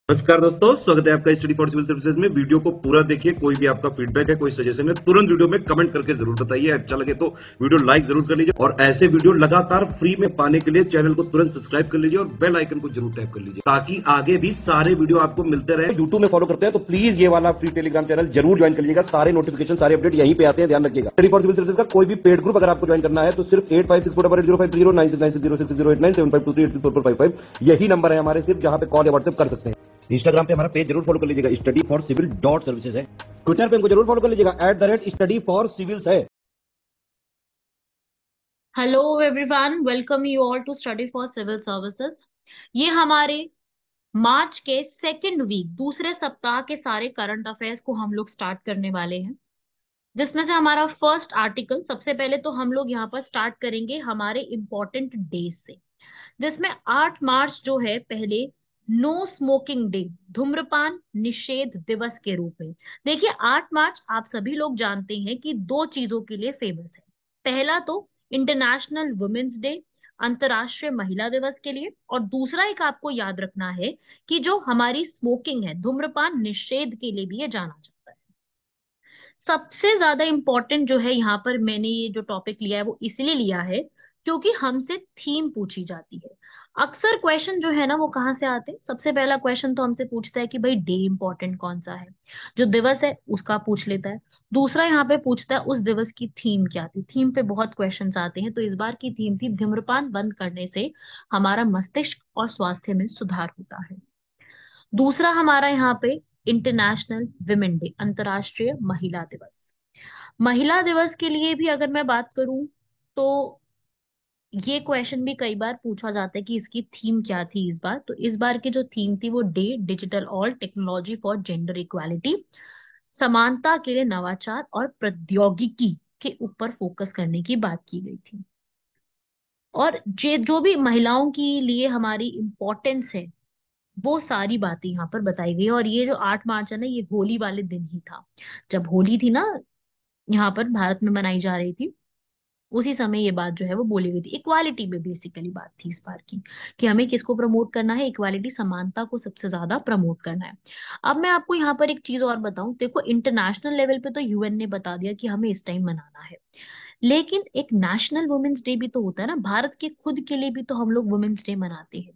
नमस्कार दोस्तों, स्वागत है आपका स्टडी फॉर सिविल सर्विसेज में। वीडियो को पूरा देखिए। कोई भी आपका फीडबैक है, कोई सजेशन है, तुरंत वीडियो में कमेंट करके जरूर बताइए। अच्छा लगे तो वीडियो लाइक जरूर कर लीजिए और ऐसे वीडियो लगातार फ्री में पाने के लिए चैनल को तुरंत सब्सक्राइब कर लीजिए और बेल आइकन को जरूर टैप कर लीजिए ताकि आगे भी सारे वीडियो आपको मिलते रहे। यूट्यूब में फॉलो करते हैं तो प्लीज ये वाला फ्री टेलीग्राम चैनल जरूर ज्वाइन कर लीजिएगा। सारे नोटिफिकेशन, सारे अपडेट यहीं पे आते हैं, ध्यान रखिएगा। स्टडी फॉर सिविल सर्विसेज का कोई भी पेड ग्रुप अगर आपको ज्वाइन करना है तो सिर्फ 8564805606097523860445 यही नंबर है हमारे, सिर्फ जहां पे कॉल या व्हाट्सएप कर सकते हैं। इंस्टाग्राम पे हमारा पेज जरूर फॉलो कर लीजिएगा, study for civil dot services है। ट्विटर पे हमको जरूर फॉलो कर लीजिएगा, @स्टडी फॉर सिविल्स है। Hello everyone, welcome you all to study for civil services. ये हमारे मार्च के सेकंड वीक दूसरे सप्ताह के सारे करंट अफेयर्स को हम लोग स्टार्ट करने वाले हैं, जिसमें से हमारा फर्स्ट आर्टिकल सबसे पहले तो हम लोग यहाँ पर स्टार्ट करेंगे हमारे इम्पोर्टेंट डेज से, जिसमें 8 मार्च जो है पहले नो स्मोकिंग डे, धूम्रपान निषेध दिवस के रूप में। देखिए 8 मार्च आप सभी लोग जानते हैं कि दो चीजों के लिए फेमस है। पहला तो इंटरनेशनल वुमेन्स डे, अंतर्राष्ट्रीय महिला दिवस के लिए, और दूसरा एक आपको याद रखना है कि जो हमारी स्मोकिंग है, धूम्रपान निषेध के लिए भी ये जाना जाता है। सबसे ज्यादा इंपॉर्टेंट जो है यहाँ पर मैंने ये जो टॉपिक लिया है वो इसलिए लिया है क्योंकि हमसे थीम पूछी जाती है। अक्सर क्वेश्चन जो है ना वो कहाँ से आते हैं? सबसे पहला क्वेश्चन तो हमसे पूछता है कि भाई डे इंपॉर्टेंट कौन सा है, जो दिवस है उसका पूछ लेता है। दूसरा यहाँ पे पूछता है उस दिवस की थीम क्या थी। थीम पे बहुत क्वेश्चंस आते हैं, तो इस बार की थीम थी धूम्रपान बंद करने से हमारा मस्तिष्क और स्वास्थ्य में सुधार होता है। दूसरा हमारा यहाँ पे इंटरनेशनल विमेन डे, अंतर्राष्ट्रीय महिला दिवस। महिला दिवस के लिए भी अगर मैं बात करूं तो ये क्वेश्चन भी कई बार पूछा जाता है कि इसकी थीम क्या थी इस बार। तो इस बार की जो थीम थी वो day digital all technology for gender equality, समानता के लिए नवाचार और प्रौद्योगिकी के ऊपर फोकस करने की बात की गई थी। और जो भी महिलाओं के लिए हमारी इम्पोर्टेंस है वो सारी बातें यहाँ पर बताई गई है। और ये जो 8 मार्च है ना, ये होली वाले दिन ही था। जब होली थी ना यहाँ पर भारत में मनाई जा रही थी, उसी समय ये बात जो है वो बोली गई थी। इक्वालिटी में बेसिकली बात थी इस बार की कि हमें किसको प्रमोट करना है, इक्वालिटी समानता को सबसे ज्यादा प्रमोट करना है। अब मैं आपको यहाँ पर एक चीज और बताऊं। देखो इंटरनेशनल लेवल पे तो यूएन ने बता दिया कि हमें इस टाइम मनाना है, लेकिन एक नेशनल वुमेन्स डे भी तो होता है ना। भारत के खुद के लिए भी तो हम लोग वुमेन्स डे मनाते हैं।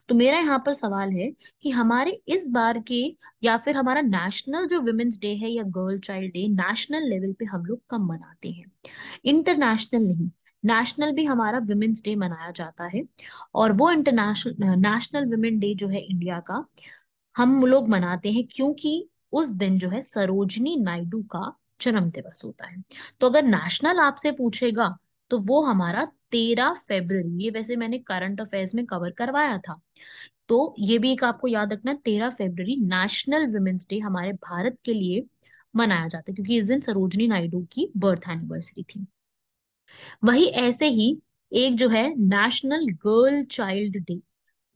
तो मेरा यहाँ पर सवाल है कि हमारे इस बार के या फिर हमारा नेशनल जो वुमेन्स डे है या girl child day, national level पे हम लोग कब मनाते हैं? इंटरनेशनल नहीं, नेशनल भी हमारा वुमेन्स डे मनाया जाता है। और वो इंटरनेशनल नेशनल वुमेन डे जो है इंडिया का, हम लोग मनाते हैं क्योंकि उस दिन जो है सरोजनी नायडू का जन्म दिवस होता है। तो अगर नेशनल आपसे पूछेगा तो वो हमारा 13 फरवरी, ये वैसे मैंने करंट अफेयर्स में कवर करवाया था, तो ये भी एक आपको याद रखना, 13 फरवरी नेशनल वुमेन्स डे हमारे भारत के लिए मनाया जाता है क्योंकि इस दिन सरोजनी नायडू की बर्थ एनिवर्सरी थी। वही ऐसे ही एक जो है national girl child day,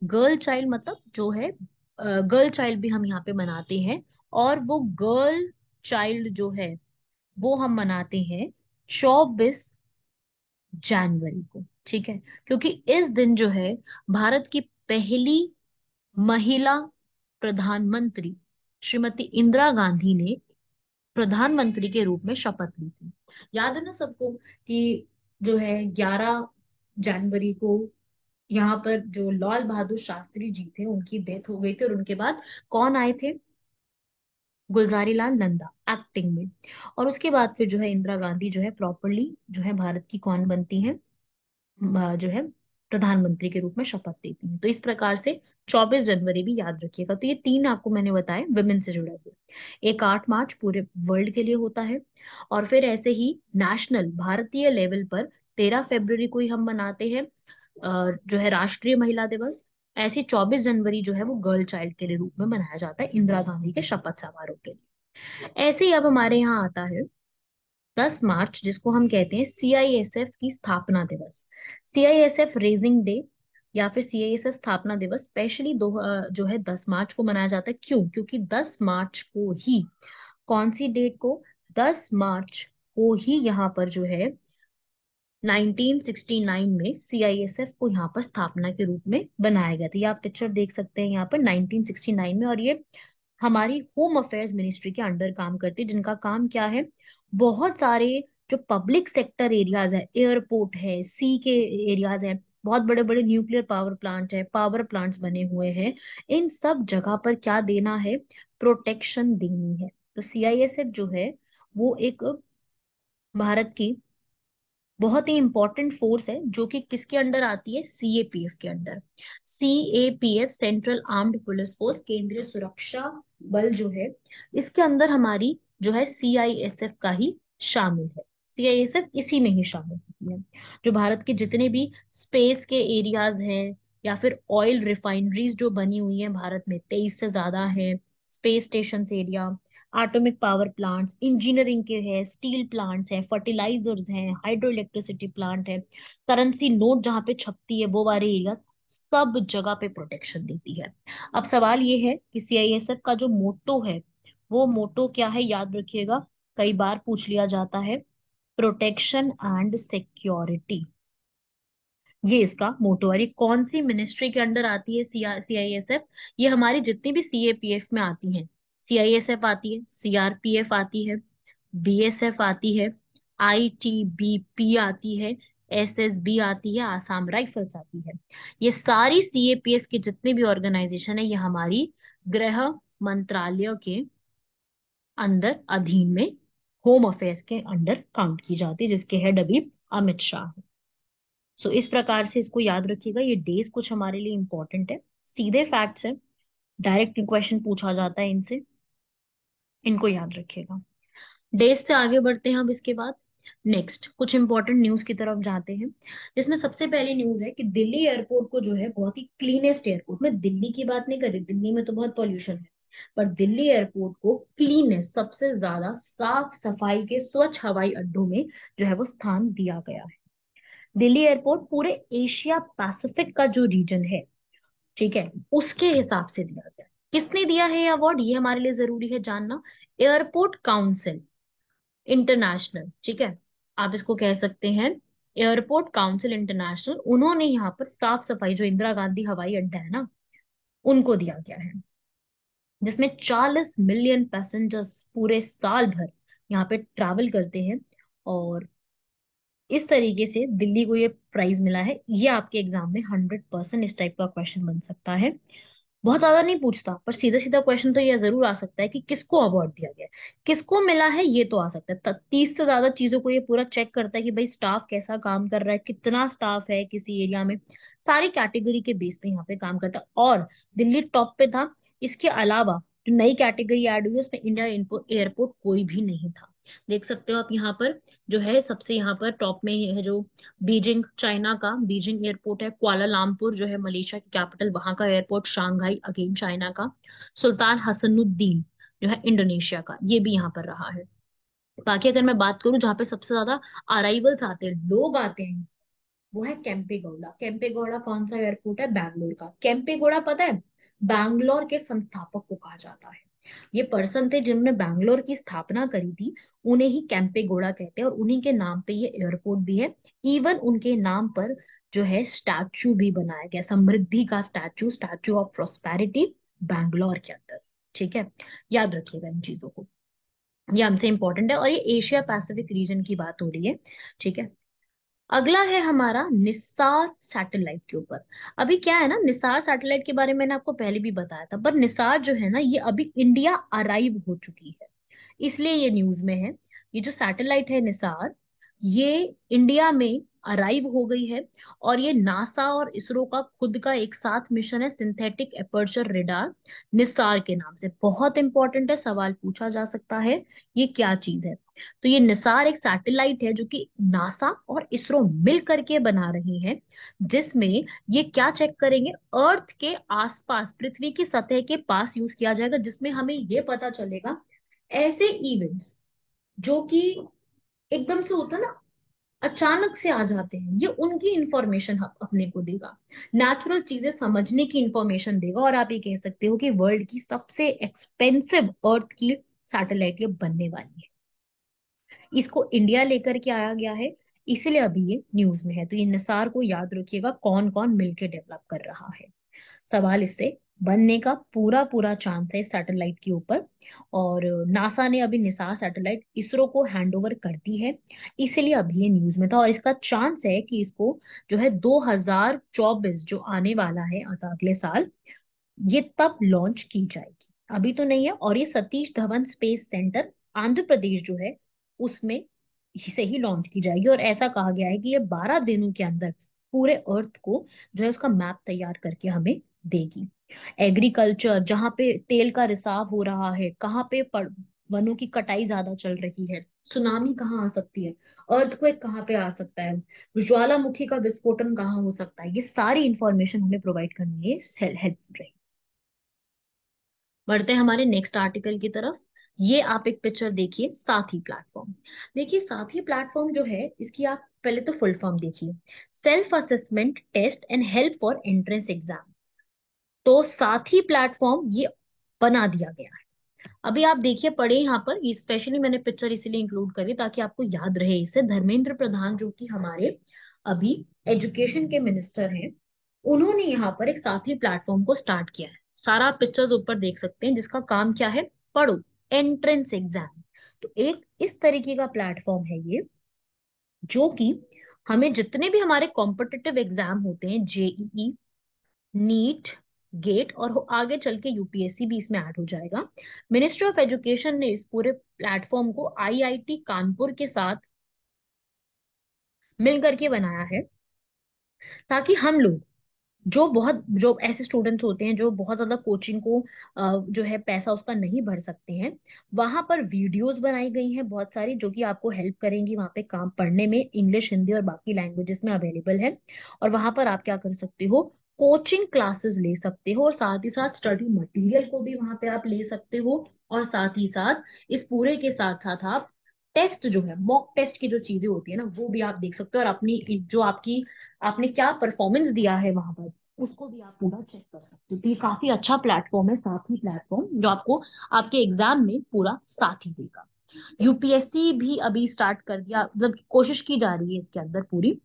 girl child मतलब जो है गर्ल चाइल्ड भी हम यहाँ पे मनाते हैं। और वो गर्ल चाइल्ड जो है वो हम मनाते हैं 24 जनवरी को, ठीक है? क्योंकि इस दिन जो है भारत की पहली महिला प्रधानमंत्री श्रीमती इंदिरा गांधी ने प्रधानमंत्री के रूप में शपथ ली थी। याद है ना सबको कि जो है 11 जनवरी को यहाँ पर जो लाल बहादुर शास्त्री जी थे उनकी डेथ हो गई थी, और उनके बाद कौन आए थे? गुलजारी लाल नंदा एक्टिंग में। और उसके बाद फिर जो है इंदिरा गांधी जो है प्रॉपरली जो है भारत की कौन बनती है, जो है प्रधानमंत्री के रूप में शपथ लेती हैं। तो इस प्रकार से 24 जनवरी भी याद रखिएगा। तो ये तीन आपको मैंने बताए वुमेन से जुड़े हुए। एक 8 मार्च पूरे वर्ल्ड के लिए होता है, और फिर ऐसे ही नेशनल भारतीय लेवल पर 13 फरवरी को ही हम मनाते हैं जो है राष्ट्रीय महिला दिवस। ऐसी 24 जनवरी जो है वो गर्ल चाइल्ड के लिए रूप में मनाया जाता है, इंदिरा गांधी के शपथ समारोह के लिए। ऐसे ही अब हमारे यहाँ आता है 10 मार्च, जिसको हम कहते हैं सीआईएसएफ की स्थापना दिवस, सीआईएसएफ रेजिंग डे या फिर सीआईएसएफ स्थापना दिवस। स्पेशली जो है 10 मार्च को मनाया जाता है। क्यों? क्योंकि 10 मार्च को ही, कौन सी डेट को? 10 मार्च को ही यहाँ पर जो है 1969 में सीआईएसएफ को यहाँ पर स्थापना के रूप में बनाया गया था। ये आप पिक्चर देख सकते हैं यहाँ पर 1969 में। और ये हमारी होम अफेयर्स मिनिस्ट्री के अंडर काम करती है, जिनका काम क्या है, बहुत सारे जो पब्लिक सेक्टर एरियाज है, एयरपोर्ट है, सी के एरियाज है, बहुत बड़े बड़े न्यूक्लियर पावर प्लांट है, पावर प्लांट्स बने हुए हैं, इन सब जगह पर क्या देना है, प्रोटेक्शन देनी है। तो सीआईएसएफ जो है वो एक भारत की बहुत ही इंपॉर्टेंट फोर्स है, जो कि किसके अंडर आती है, सीएपीएफ के under. CAPF central armed police force, केंद्रीय सुरक्षा बल जो है, इसके अंदर हमारी जो है सीआईएसएफ का ही शामिल है। सीआईएसएफ इसी में ही शामिल होती है। जो भारत के जितने भी स्पेस के एरियाज हैं, या फिर ऑयल रिफाइनरीज जो बनी हुई हैं भारत में, 23 से ज्यादा है, space station area, atomic power plants, engineering के हैं, स्टील प्लांट्स हैं, फर्टिलाइजर्स हैं, हाइड्रो इलेक्ट्रिसिटी प्लांट है, करेंसी नोट जहाँ पे छपती है वो वाले एरिया, सब जगह पे प्रोटेक्शन देती है। अब सवाल ये है कि सीआईएसएफ का जो मोटो है, वो मोटो क्या है, याद रखिएगा, कई बार पूछ लिया जाता है, प्रोटेक्शन एंड सिक्योरिटी। ये इसका मोटो है। ये कौन सी मिनिस्ट्री के अंडर आती है सीआईएसएफ? ये हमारी जितनी भी सीएपीएफ में आती हैं, सीआईएसएफ आती है, सीआरपीएफ आती है, बीएसएफ आती है, आईटीबीपी आती है, एसएसबी आती है, आसाम राइफल्स आती है। ये सारी सीएपीएफ के जितने भी ऑर्गेनाइजेशन है, ये हमारी गृह मंत्रालय के अंदर, अधीन में, होम अफेयर्स के अंडर काउंट की जाती है, जिसके हेड अभी अमित शाह है। सो इस प्रकार से इसको याद रखिएगा। ये डेज कुछ हमारे लिए इंपॉर्टेंट है, सीधे फैक्ट्स है, डायरेक्ट क्वेश्चन पूछा जाता है इनसे, इनको याद रखिएगा। डेज से आगे बढ़ते हैं अब इसके बाद। नेक्स्ट कुछ इंपॉर्टेंट न्यूज की तरफ जाते हैं, जिसमें सबसे पहली न्यूज है कि दिल्ली एयरपोर्ट को जो है, बहुत ही क्लीनेस्ट एयरपोर्ट, मैं दिल्ली की बात नहीं कर रही, दिल्ली में तो बहुत पॉल्यूशन है, पर दिल्ली एयरपोर्ट को क्लीनेस्ट, सबसे ज्यादा साफ सफाई के स्वच्छ हवाई अड्डों में जो है वो स्थान दिया गया है। दिल्ली एयरपोर्ट पूरे एशिया पैसिफिक का जो रीजन है, ठीक है, उसके हिसाब से दिया गया। किसने दिया है ये अवार्ड, ये हमारे लिए जरूरी है जानना। एयरपोर्ट काउंसिल इंटरनेशनल, ठीक है, आप इसको कह सकते हैं एयरपोर्ट काउंसिल इंटरनेशनल, उन्होंने यहाँ पर साफ सफाई, जो इंदिरा गांधी हवाई अड्डा है ना, उनको दिया गया है, जिसमें 40 मिलियन पैसेंजर्स पूरे साल भर यहाँ पे ट्रैवल करते हैं। और इस तरीके से दिल्ली को ये प्राइज मिला है। ये आपके एग्जाम में 100% इस टाइप का क्वेश्चन बन सकता है। बहुत ज्यादा नहीं पूछता, पर सीधा सीधा क्वेश्चन तो ये जरूर आ सकता है कि किसको अवार्ड दिया गया है, किसको मिला है, ये तो आ सकता है। 30 से ज्यादा चीजों को ये पूरा चेक करता है कि भाई स्टाफ कैसा काम कर रहा है, कितना स्टाफ है किसी एरिया में, सारी कैटेगरी के बेस पे यहाँ पे काम करता है। और दिल्ली टॉप पे था। इसके अलावा जो नई कैटेगरी ऐड हुई है, उसमें इंडिया एयरपोर्ट कोई भी नहीं था। देख सकते हो आप यहाँ पर, जो है सबसे यहाँ पर टॉप में है जो बीजिंग, चाइना का बीजिंग एयरपोर्ट है, कुआलालंपुर जो है मलेशिया की कैपिटल, वहां का एयरपोर्ट, शांघाई अगेन चाइना का, सुल्तान हसनुद्दीन जो है इंडोनेशिया का, ये भी यहाँ पर रहा है। बाकी अगर मैं बात करूं जहाँ पे सबसे ज्यादा अराइवल्स आते हैं, लोग आते हैं, वो है केम्पेगौड़ा। केम्पेगौड़ा कौन सा एयरपोर्ट है, बैंगलोर का। केम्पेगौड़ा पता है, बैंगलोर के संस्थापक को कहा जाता है। ये पर्सन थे जिन्होंने बैंगलोर की स्थापना करी थी, उन्हें ही केम्पेगौड़ा कहते हैं, और उन्हीं के नाम पे ये एयरपोर्ट भी है। इवन उनके नाम पर जो है स्टैचू भी बनाया गया, समृद्धि का statue, statue of prosperity, Bangalore के अंदर। ठीक है, याद रखिएगा इन चीजों को, ये हमसे इंपॉर्टेंट है। और ये एशिया पैसिफिक रीजन की बात हो रही है, ठीक है। अगला है हमारा निसार सैटेलाइट के ऊपर। अभी क्या है ना, निसार सैटेलाइट के बारे में मैंने आपको पहले भी बताया था, पर निसार जो है ना, ये अभी इंडिया अराइव हो चुकी है, इसलिए ये न्यूज में है। ये जो सैटेलाइट है निसार, ये इंडिया में अराइव हो गई है। और ये नासा और इसरो का खुद का एक साथ मिशन है, सिंथेटिक एपर्चर रेडार, निसार के नाम से। बहुत इंपॉर्टेंट है, सवाल पूछा जा सकता है ये क्या चीज है। तो ये निसार एक सैटेलाइट है जो कि नासा और इसरो मिल करके बना रही है, जिसमें ये क्या चेक करेंगे, अर्थ के आसपास, पृथ्वी की सतह के पास यूज किया जाएगा, जिसमें हमें ये पता चलेगा ऐसे इवेंट्स जो कि एकदम से होता है ना, अचानक से आ जाते हैं, ये उनकी इंफॉर्मेशन अपने को देगा, नेचुरल चीजें समझने की इंफॉर्मेशन देगा। और आप ये कह सकते हो कि वर्ल्ड की सबसे एक्सपेंसिव अर्थ की सैटेलाइट ये बनने वाली है। इसको इंडिया लेकर के आया गया है। इसलिए अभी ये न्यूज में है। तो ये निसार को याद रखिएगा, कौन कौन मिलकर डेवलप कर रहा है। सवाल इससे बनने का पूरा पूरा चांस है सैटेलाइट के ऊपर। और नासा ने अभी निसार सैटेलाइट इसरो को हैंड ओवर कर दी है, इसलिए अभी ये न्यूज में था। और इसका चांस है कि इसको जो है 2024 जो आने वाला है अगले साल, ये तब लॉन्च की जाएगी। अभी तो नहीं है। और ये सतीश धवन स्पेस सेंटर आंध्र प्रदेश जो है उसमें से ही लॉन्च की जाएगी। और ऐसा कहा गया है कि ये 12 दिनों के अंदर पूरे अर्थ को जो है उसका मैप तैयार करके हमें देगी। एग्रीकल्चर, जहाँ पे तेल का रिसाव हो रहा है, कहाँ पे वनों की कटाई ज्यादा चल रही है, सुनामी कहाँ आ सकती है, अर्थक्वेक कहाँ पे आ सकता है, ज्वालामुखी का विस्फोटन कहाँ हो सकता है, ये सारी इंफॉर्मेशन हमें प्रोवाइड करने में हेल्पफुल रहेगी। बढ़ते हैं हमारे नेक्स्ट आर्टिकल की तरफ। ये आप एक पिक्चर देखिए, साथी प्लेटफॉर्म। देखिए साथी प्लेटफॉर्म जो है इसकी आप पहले तो फुल फॉर्म देखिए, self assessment test and help for entrance exam. तो साथी प्लेटफॉर्म ये बना दिया गया है। अभी आप देखिए, पढ़े यहाँ पर, ये स्पेशली मैंने पिक्चर इसीलिए इंक्लूड करी ताकि आपको याद रहे। इससे धर्मेंद्र प्रधान जो कि हमारे अभी एजुकेशन के मिनिस्टर हैं, उन्होंने यहाँ पर एक साथी प्लेटफॉर्म को स्टार्ट किया है। सारा पिक्चर्स ऊपर देख सकते हैं, जिसका काम क्या है, पढ़ो, एंट्रेंस एग्जाम। तो एक इस तरीके का प्लेटफॉर्म है ये, जो कि हमें जितने भी हमारे कॉम्पिटिटिव एग्जाम होते हैं, जेईई, नीट, गेट, और आगे चल के यूपीएससी भी इसमें ऐड हो जाएगा। मिनिस्ट्री ऑफ एजुकेशन ने इस पूरे प्लेटफॉर्म को आईआईटी कानपुर के साथ मिल करके बनाया है, ताकि हम लोग जो ऐसे स्टूडेंट्स होते हैं जो बहुत ज्यादा कोचिंग को जो है पैसा उसका नहीं भर सकते हैं, वहां पर वीडियोस बनाई गई हैं बहुत सारी, जो कि आपको हेल्प करेंगी वहां पे काम पढ़ने में, इंग्लिश, हिंदी और बाकी लैंग्वेजेस में अवेलेबल है। और वहां पर आप क्या कर सकते हो, कोचिंग क्लासेस ले सकते हो, और साथ ही साथ स्टडी मटेरियल को भी वहां पे आप ले सकते हो। और साथ ही साथ इस पूरे के साथ साथ आप टेस्ट जो है, मॉक टेस्ट की जो चीजें होती है ना, वो भी आप देख सकते हो। और अपनी जो आपकी आपने क्या परफॉर्मेंस दिया है वहां पर, उसको भी आप पूरा चेक कर सकते हो। तो ये काफी अच्छा प्लेटफॉर्म है, साथी प्लेटफॉर्म, जो आपको आपके एग्जाम में पूरा साथ ही देगा। यूपीएससी भी अभी स्टार्ट कर दिया, मतलब कोशिश की जा रही है इसके अंदर पूरी।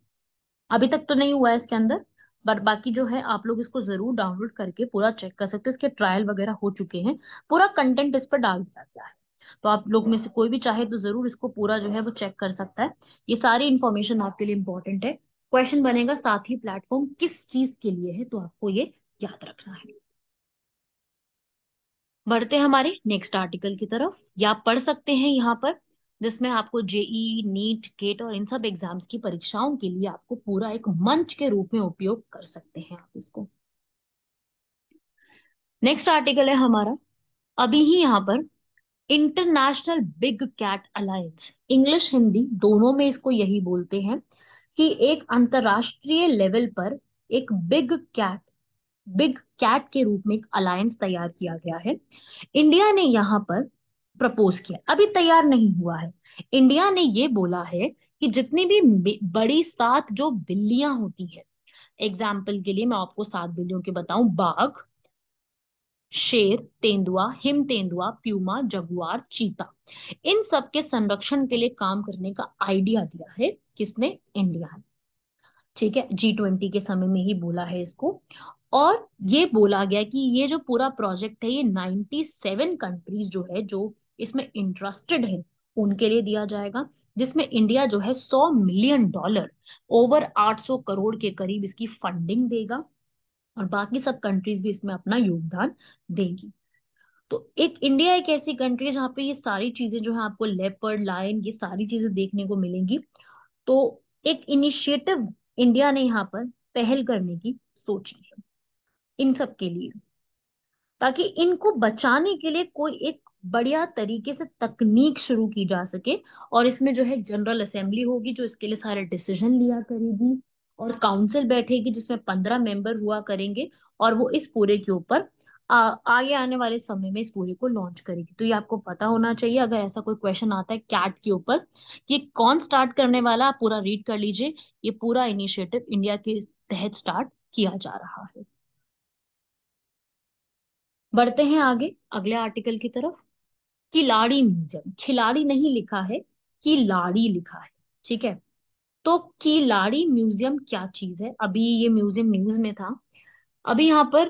अभी तक तो नहीं हुआ है इसके अंदर, बट बाकी जो है आप लोग इसको जरूर डाउनलोड करके पूरा चेक कर सकते हो। इसके ट्रायल वगैरह हो चुके हैं, पूरा कंटेंट इस पर डाल दिया गया है। तो आप लोग में से कोई भी चाहे तो जरूर इसको पूरा जो है वो चेक कर सकता है। ये सारी इंफॉर्मेशन आपके लिए इंपॉर्टेंट है। क्वेश्चन बनेगा साथी प्लेटफॉर्म किस चीज के लिए है, तो आपको ये याद रखना है। बढ़ते हैं हमारे नेक्स्ट आर्टिकल की तरफ। या आप पढ़ सकते हैं यहाँ पर, जिसमें आपको जेई, नीट, गेट और इन सब एग्जाम्स की परीक्षाओं के लिए आपको पूरा एक मंच के रूप में उपयोग कर सकते हैं आप इसको। नेक्स्ट आर्टिकल है हमारा, अभी ही यहाँ पर, international big cat alliance, English Hindi दोनों में इसको यही बोलते हैं, कि एक अंतरराष्ट्रीय लेवल पर एक बिग कैट के रूप में एक अलायंस तैयार किया गया है। इंडिया ने यहाँ पर प्रपोज किया, अभी तैयार नहीं हुआ है। इंडिया ने ये बोला है कि जितनी भी बड़ी 7 जो बिल्लियां होती है, एग्जाम्पल के लिए मैं आपको 7 बिल्लियों के बताऊं, बाघ, शेर, तेंदुआ, हिम तेंदुआ, प्यूमा, जगुआर, चीता, इन सब के संरक्षण के लिए काम करने का आइडिया दिया है किसने, इंडिया ने। ठीक है, G20 के समय में ही बोला है इसको। और ये बोला गया कि ये जो पूरा प्रोजेक्ट है, ये 97 कंट्रीज जो है जो इसमें इंटरेस्टेड है उनके लिए दिया जाएगा, जिसमें इंडिया जो है $100 मिलियन, ओवर 800 करोड़ के करीब इसकी फंडिंग देगा। और बाकी सब कंट्रीज भी इसमें अपना योगदान देगी। तो एक इंडिया एक ऐसी कंट्री है जहाँ पे ये सारी चीजें जो है आपको, लेपर्ड, लायन, ये सारी चीजें देखने को मिलेंगी। तो एक इनिशिएटिव इंडिया ने यहाँ पर पहल करने की सोची है इन सब के लिए, ताकि इनको बचाने के लिए कोई एक बढ़िया तरीके से तकनीक शुरू की जा सके। और इसमें जो है जनरल असेंबली होगी जो इसके लिए सारे डिसीजन लिया करेगी, और काउंसिल बैठेगी जिसमें 15 मेंबर हुआ करेंगे। और वो इस पूरे के ऊपर आगे आने वाले समय में इस पूरे को लॉन्च करेगी। तो ये आपको पता होना चाहिए, अगर ऐसा कोई क्वेश्चन आता है कैट के ऊपर कि कौन स्टार्ट करने वाला, आप पूरा रीड कर लीजिए। ये पूरा इनिशिएटिव इंडिया के तहत स्टार्ट किया जा रहा है। बढ़ते हैं आगे अगले आर्टिकल की तरफ। खिलाड़ी म्यूजियम, खिलाड़ी नहीं लिखा है, खिलाड़ी लिखा है। ठीक है, तो किलाड़ी म्यूजियम क्या चीज है? अभी ये म्यूजियम न्यूज में था। अभी यहाँ पर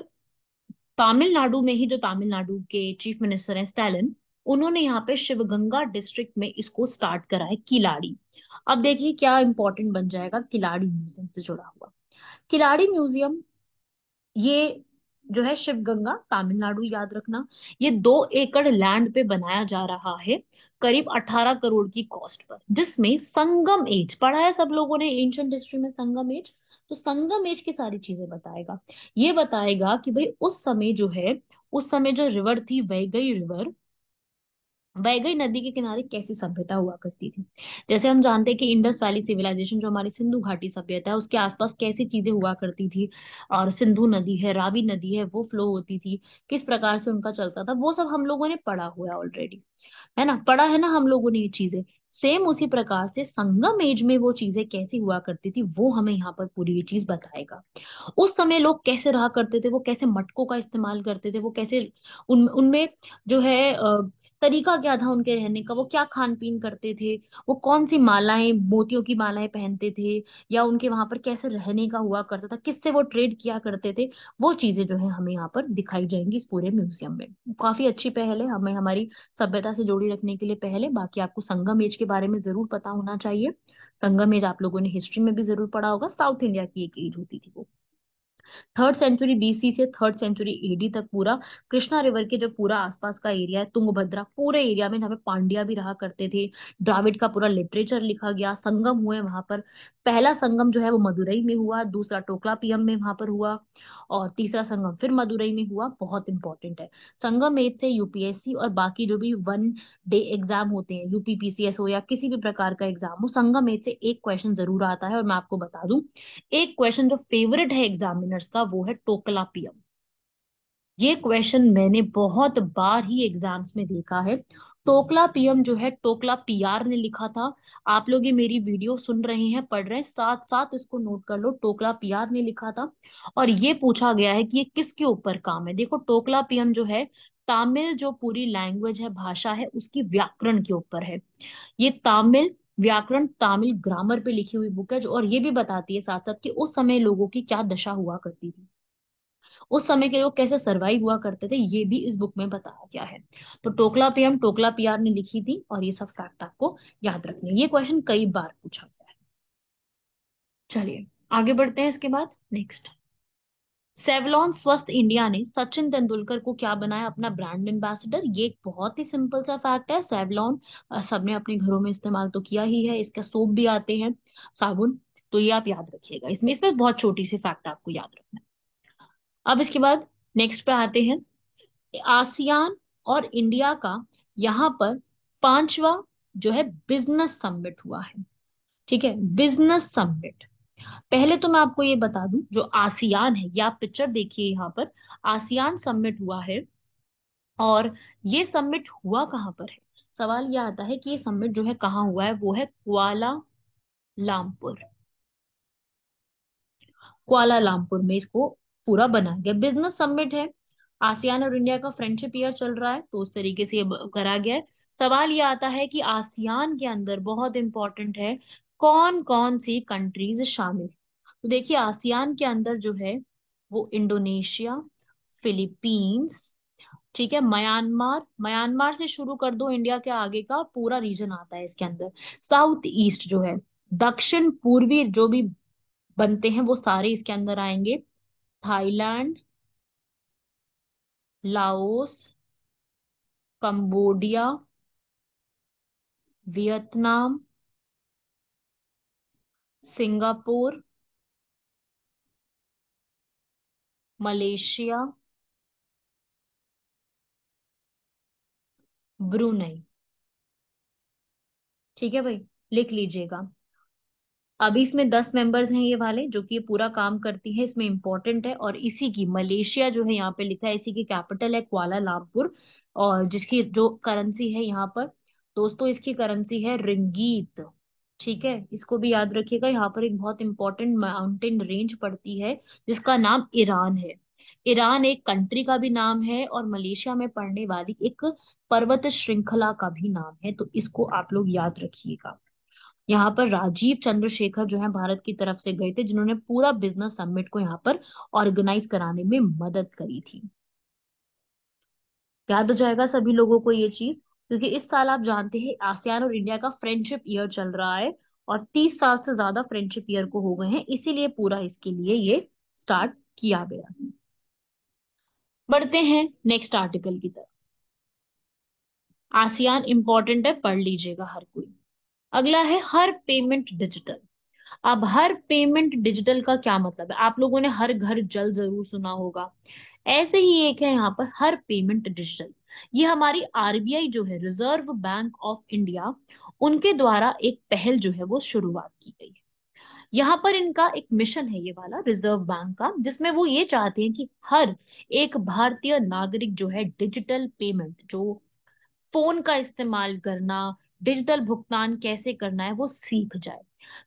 तमिलनाडु में ही, जो तमिलनाडु के चीफ मिनिस्टर हैं स्टालिन, उन्होंने यहाँ पे शिवगंगा डिस्ट्रिक्ट में इसको स्टार्ट करा है, किलाड़ी। अब देखिए क्या इंपॉर्टेंट बन जाएगा किलाड़ी म्यूजियम से जुड़ा हुआ। किलाड़ी म्यूजियम, ये जो है शिवगंगा, तमिलनाडु, याद रखना। ये 2 एकड़ लैंड पे बनाया जा रहा है, करीब 18 करोड़ की कॉस्ट पर, जिसमें संगम एज पढ़ा है सब लोगों ने एंशियंट हिस्ट्री में, संगम एज। तो संगम एज की सारी चीजें बताएगा। ये बताएगा कि भाई उस समय जो है, उस समय जो रिवर थी, वैगई रिवर, वैगई नदी के किनारे कैसी सभ्यता हुआ करती थी। जैसे हम जानते हैं कि इंडस वैली सिविलाइजेशन, जो हमारी सिंधु घाटी सभ्यता है, उसके आसपास कैसी चीजें हुआ करती थी। और सिंधु नदी है, रावी नदी है, वो फ्लो होती थी, किस प्रकार से उनका चलता था, वो सब हम लोगों ने पढ़ा हुआ है ऑलरेडी, है ना, पढ़ा है ना हम लोगों ने ये चीजें। सेम उसी प्रकार से संगम एज में वो चीजें कैसी हुआ करती थी, वो हमें यहाँ पर पूरी ये चीज बताएगा। उस समय लोग कैसे रहा करते थे, वो कैसे मटकों का इस्तेमाल करते थे, वो कैसे उनमें जो है तरीका क्या था उनके रहने का, वो क्या खान पीन करते थे, वो कौन सी मालाएं, मोतियों की मालाएं पहनते थे, या उनके वहां पर कैसे रहने का हुआ करता था, किससे वो ट्रेड किया करते थे, वो चीजें जो है हमें यहाँ पर दिखाई जाएंगी इस पूरे म्यूजियम में। काफी अच्छी पहल है, हमें हमारी सभ्यता से जोड़ी रखने के लिए पहले। बाकी आपको संगम एज के बारे में जरूर पता होना चाहिए। संगम एज आप लोगों ने हिस्ट्री में भी जरूर पढ़ा होगा, साउथ इंडिया की एक एज होती थी वो। 3rd सेंचुरी बीसी से 3rd सेंचुरी एडी तक पूरा कृष्णा रिवर के जो पूरा आसपास का एरिया है, तुंगभद्रा पूरे एरिया में, जहाँ पे पांड्या भी रहा करते थे, द्राविड का पूरा लिटरेचर लिखा गया, संगम हुए वहां पर। पहला संगम जो है वो मदुरई में हुआ, दूसरा टोकलापियम में वहां पर हुआ, और तीसरा संगम फिर मदुरई में हुआ। बहुत इंपॉर्टेंट है। संगम एज से यूपीएससी और बाकी जो भी 1 डे एग्जाम होते हैं, यूपीपीसीएस हो या किसी भी प्रकार का एग्जाम हो, संगम एज से एक क्वेश्चन जरूर आता है। और मैं आपको बता दूं, एक क्वेश्चन जो फेवरेट है एग्जामिनर्स का, वो है टोकलापियम। ये क्वेश्चन मैंने बहुत बार ही एग्जाम्स में देखा है। टोकला पीएम जो है, टोकला पीआर ने लिखा था। आप लोग ये मेरी वीडियो सुन रहे हैं, पढ़ रहे हैं, साथ साथ इसको नोट कर लो, टोकला पीआर ने लिखा था। और ये पूछा गया है कि ये किसके ऊपर काम है। देखो टोकला पीएम जो है, तमिल जो पूरी लैंग्वेज है, भाषा है, उसकी व्याकरण के ऊपर है। ये तमिल व्याकरण, तमिल ग्रामर पे लिखी हुई बुक है, जो और ये भी बताती है साथ साथ कि उस समय लोगों की क्या दशा हुआ करती थी, उस समय के लोग कैसे सरवाइव हुआ करते थे, ये भी इस बुक में बताया गया है। तो टोकला पीएम, टोकला पीआर ने लिखी थी, और ये सब फैक्ट आपको याद रखने हैं। ये क्वेश्चन कई बार पूछा गया है। चलिए आगे बढ़ते हैं। इसके बाद नेक्स्ट, सेवलॉन स्वस्थ इंडिया ने सचिन तेंदुलकर को क्या बनाया अपना ब्रांड एम्बेसडर? ये एक बहुत ही सिंपल सा फैक्ट है। सेवलॉन सबने अपने घरों में इस्तेमाल तो किया ही है, इसका सोप भी आते हैं, साबुन। तो ये आप याद रखिएगा, इसमें इसमें बहुत छोटी सी फैक्ट आपको याद रखना है। अब इसके बाद नेक्स्ट पे आते हैं। आसियान और इंडिया का यहाँ पर 5वां जो है बिजनेस समिट हुआ है। ठीक है, बिजनेस समिट। पहले तो मैं आपको ये बता दूं, जो आसियान है, ये आप पिक्चर देखिए यहाँ पर, आसियान समिट हुआ है। और ये समिट हुआ कहाँ पर है? सवाल ये आता है कि ये समिट जो है कहाँ हुआ है, वो है कुआला लामपुर। कुआलालंपुर में इसको पूरा बनाया गया, बिजनेस समिट है। आसियान और इंडिया का फ्रेंडशिप ईयर चल रहा है, तो उस तरीके से ये करा गया है। सवाल ये आता है कि आसियान के अंदर बहुत इंपॉर्टेंट है, कौन कौन सी कंट्रीज शामिल है। तो देखिए आसियान के अंदर जो है वो इंडोनेशिया, फिलीपींस, ठीक है, म्यांमार, म्यांमार से शुरू कर दो, इंडिया के आगे का पूरा रीजन आता है इसके अंदर। साउथ ईस्ट जो है, दक्षिण पूर्वी जो भी बनते हैं वो सारे इसके अंदर आएंगे। Thailand, Laos, Cambodia, Vietnam, Singapore, Malaysia, Brunei. ठीक है भाई, लिख लीजिएगा। अभी इसमें 10 मेंबर्स हैं ये वाले, जो कि ये पूरा काम करती है, इसमें इंपॉर्टेंट है। और इसी की मलेशिया जो है यहाँ पे लिखा है, इसी की कैपिटल है कुआलालंपुर। और जिसकी जो करेंसी है यहाँ पर, दोस्तों इसकी करेंसी है रिंगीत। ठीक है, इसको भी याद रखिएगा। यहाँ पर एक बहुत इंपॉर्टेंट माउंटेन रेंज पड़ती है, जिसका नाम ईरान है। ईरान एक कंट्री का भी नाम है, और मलेशिया में पड़ने वाली एक पर्वत श्रृंखला का भी नाम है, तो इसको आप लोग याद रखिएगा। यहाँ पर राजीव चंद्रशेखर जो है भारत की तरफ से गए थे, जिन्होंने पूरा बिजनेस समिट को यहाँ पर ऑर्गेनाइज कराने में मदद करी थी। याद हो जाएगा सभी लोगों को ये चीज, क्योंकि इस साल आप जानते हैं आसियान और इंडिया का फ्रेंडशिप ईयर चल रहा है, और 30 साल से ज्यादा फ्रेंडशिप ईयर को हो गए हैं, इसीलिए पूरा इसके लिए ये स्टार्ट किया गया। बढ़ते हैं नेक्स्ट आर्टिकल की तरफ। आसियान इंपॉर्टेंट है, पढ़ लीजिएगा हर कोई। अगला है हर पेमेंट डिजिटल। अब हर पेमेंट डिजिटल का क्या मतलब है? आप लोगों ने हर घर जल जरूर सुना होगा, ऐसे ही एक है यहाँ पर हर पेमेंट डिजिटल। ये हमारी आरबीआई जो है, रिजर्व बैंक ऑफ इंडिया, उनके द्वारा एक पहल जो है वो शुरुआत की गई है। यहाँ पर इनका एक मिशन है ये वाला रिजर्व बैंक का, जिसमें वो ये चाहते हैं कि हर एक भारतीय नागरिक जो है डिजिटल पेमेंट, जो फोन का इस्तेमाल करना, डिजिटल भुगतान कैसे करना है, वो सीख जाए।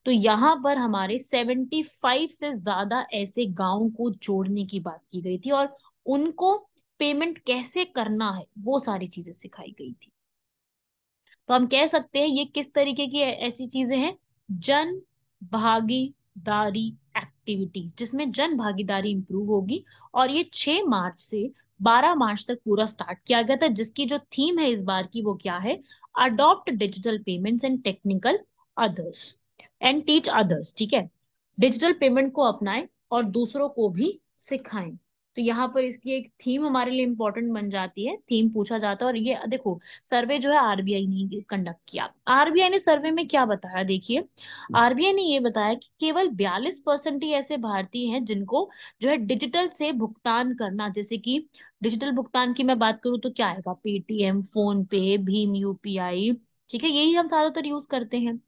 तो यहाँ पर हमारे 75 से ज्यादा ऐसे गांव को जोड़ने की बात की गई थी, और उनको पेमेंट कैसे करना है वो सारी चीजें सिखाई गई थी। तो हम कह सकते हैं ये किस तरीके की ऐसी चीजें हैं, जन भागीदारी एक्टिविटीज, जिसमें जन भागीदारी इंप्रूव होगी। और ये 6 मार्च से 12 मार्च तक पूरा स्टार्ट किया गया था, जिसकी जो थीम है इस बार की वो क्या है, adopt digital payments and technical others and teach others. ठीक है, डिजिटल पेमेंट को अपनाएं और दूसरों को भी सिखाएं। तो यहाँ पर इसकी एक थीम हमारे लिए इंपॉर्टेंट बन जाती है, थीम पूछा जाता है। और ये देखो, सर्वे जो है आरबीआई ने कंडक्ट किया। आरबीआई ने सर्वे में क्या बताया, देखिए, आरबीआई ने ये बताया कि केवल 42% ही ऐसे भारतीय हैं जिनको जो है डिजिटल से भुगतान करना, जैसे कि डिजिटल भुगतान की मैं बात करूँ तो क्या आएगा, पेटीएम, फोन पे, भीम यूपीआई, ठीक है, यही हम ज्यादातर यूज करते हैं।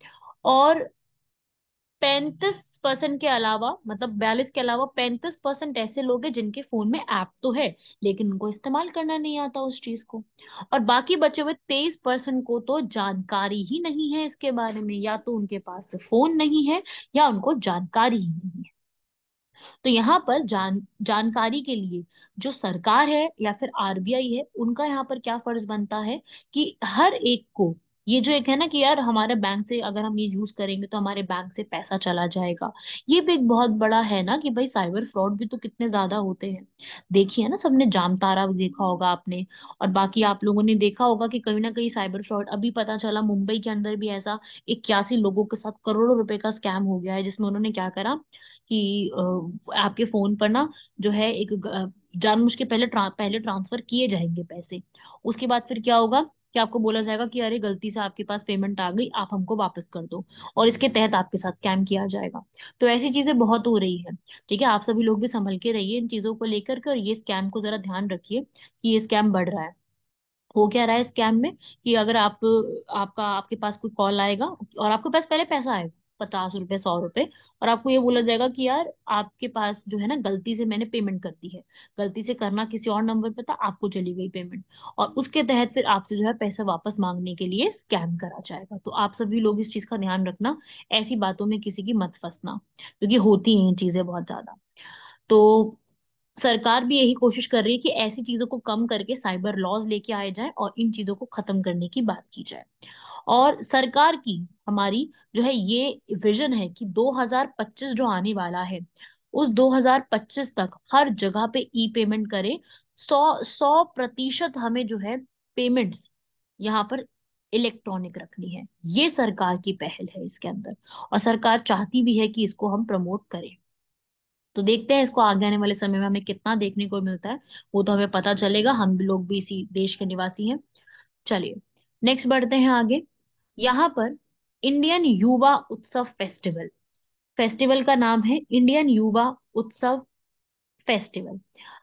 और 35% के अलावा, मतलब 42 के अलावा 35% ऐसे लोग हैं जिनके फोन में ऐप तो है, लेकिन उनको इस्तेमाल करना नहीं आता उस चीज को। और बाकी बचे हुए 23% को तो जानकारी ही नहीं है इसके बारे में, या तो उनके पास फोन नहीं है या उनको जानकारी ही नहीं है। तो यहाँ पर जानकारी के लिए जो सरकार है या फिर आरबीआई है, उनका यहाँ पर क्या फर्ज बनता है कि हर एक को, ये जो एक है ना कि यार हमारे बैंक से अगर हम ये यूज करेंगे तो हमारे बैंक से पैसा चला जाएगा, ये भी एक बहुत बड़ा है ना कि भाई साइबर फ्रॉड भी तो कितने ज्यादा होते हैं। देखिए ना, सबने जामतारा भी देखा होगा आपने, और बाकी आप लोगों ने देखा होगा कि कहीं ना कहीं साइबर फ्रॉड, अभी पता चला मुंबई के अंदर भी ऐसा 81 लोगों के साथ करोड़ों रुपए का स्कैम हो गया है, जिसमें उन्होंने क्या करा कि आपके फोन पर ना जो है एक जानबूझ के पहले ट्रांसफर किए जाएंगे पैसे। उसके बाद फिर क्या होगा कि आपको बोला जाएगा कि अरे गलती से आपके पास पेमेंट आ गई, आप हमको वापस कर दो, और इसके तहत आपके साथ स्कैम किया जाएगा। तो ऐसी चीजें बहुत हो रही है। ठीक है, आप सभी लोग भी संभल के रहिए इन चीजों को लेकर के, और ये स्कैम को जरा ध्यान रखिए कि ये स्कैम बढ़ रहा है। हो क्या रहा है स्कैम में, कि अगर आपके पास कोई कॉल आएगा और आपके पास पहले पैसा आएगा, 50 रुपए, 100 रुपए, और आपको ये बोला जाएगा कि यार आपके पास जो है ना गलती से मैंने पेमेंट कर दी है, गलती से करना किसी और नंबर पे था, आपको चली गई पेमेंट। और उसके तहत फिर आपसे जो है पैसा वापस मांगने के लिए स्कैम करा जाएगा। तो आप सभी लोग इस चीज का ध्यान रखना, ऐसी बातों में किसी की मत फंसना, क्योंकि होती हैं ये चीजें बहुत ज्यादा। तो सरकार भी यही कोशिश कर रही है कि ऐसी चीजों को कम करके साइबर लॉज लेके आए जाएं और इन चीजों को खत्म करने की बात की जाए। और सरकार की हमारी जो है ये विजन है कि 2025 जो आने वाला है, उस 2025 तक हर जगह पे ई पेमेंट करें। 100% हमें जो है पेमेंट्स यहाँ पर इलेक्ट्रॉनिक रखनी है। ये सरकार की पहल है इसके अंदर, और सरकार चाहती भी है कि इसको हम प्रमोट करें। तो देखते हैं इसको आगे आने वाले समय में हमें कितना देखने को मिलता है, वो तो हमें पता चलेगा, हम भी लोग भी इसी देश के निवासी हैं। चलिए नेक्स्ट बढ़ते हैं आगे। यहाँ पर इंडियन युवा उत्सव फेस्टिवल, फेस्टिवल का नाम है इंडियन युवा उत्सव फेस्टिवल।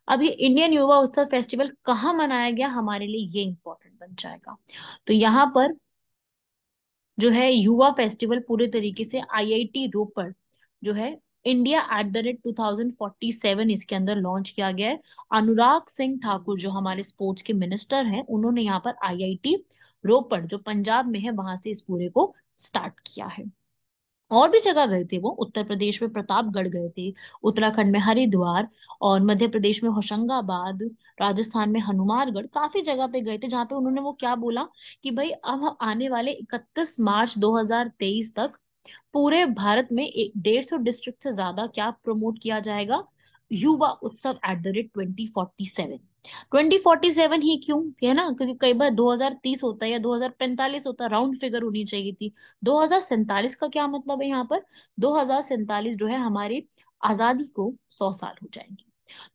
अब ये इंडियन युवा उत्सव फेस्टिवल कहाँ मनाया गया, हमारे लिए ये इंपॉर्टेंट बन जाएगा। तो यहाँ पर जो है युवा फेस्टिवल पूरे तरीके से आईआईटी रोपड़ जो है, इंडिया @2047 इसके अंदर लॉन्च किया गया है। अनुराग सिंह ठाकुर जो हमारे स्पोर्ट्स के मिनिस्टर हैं, उन्होंने यहाँ पर आईआईटी रोपड़ जो पंजाब में है वहां से इस पूरे को स्टार्ट किया है। और भी जगह गए थे वो, उत्तर प्रदेश में प्रतापगढ़ गए थे, उत्तराखंड में हरिद्वार, और मध्य प्रदेश में होशंगाबाद, राजस्थान में हनुमानगढ़, काफी जगह पे गए थे जहाँ पे उन्होंने वो क्या बोला कि भाई अब आने वाले 31 मार्च 2023 तक पूरे भारत में 150 डिस्ट्रिक्ट से ज्यादा क्या प्रमोट किया जाएगा, युवा उत्सव @2047। 2047 ही क्यों है ना, क्योंकि कई बार 2030 होता है या 2045 होता है, राउंड फिगर होनी चाहिए थी। 2047 का क्या मतलब है यहाँ पर, 2047 जो है हमारी आजादी को 100 साल हो जाएंगे।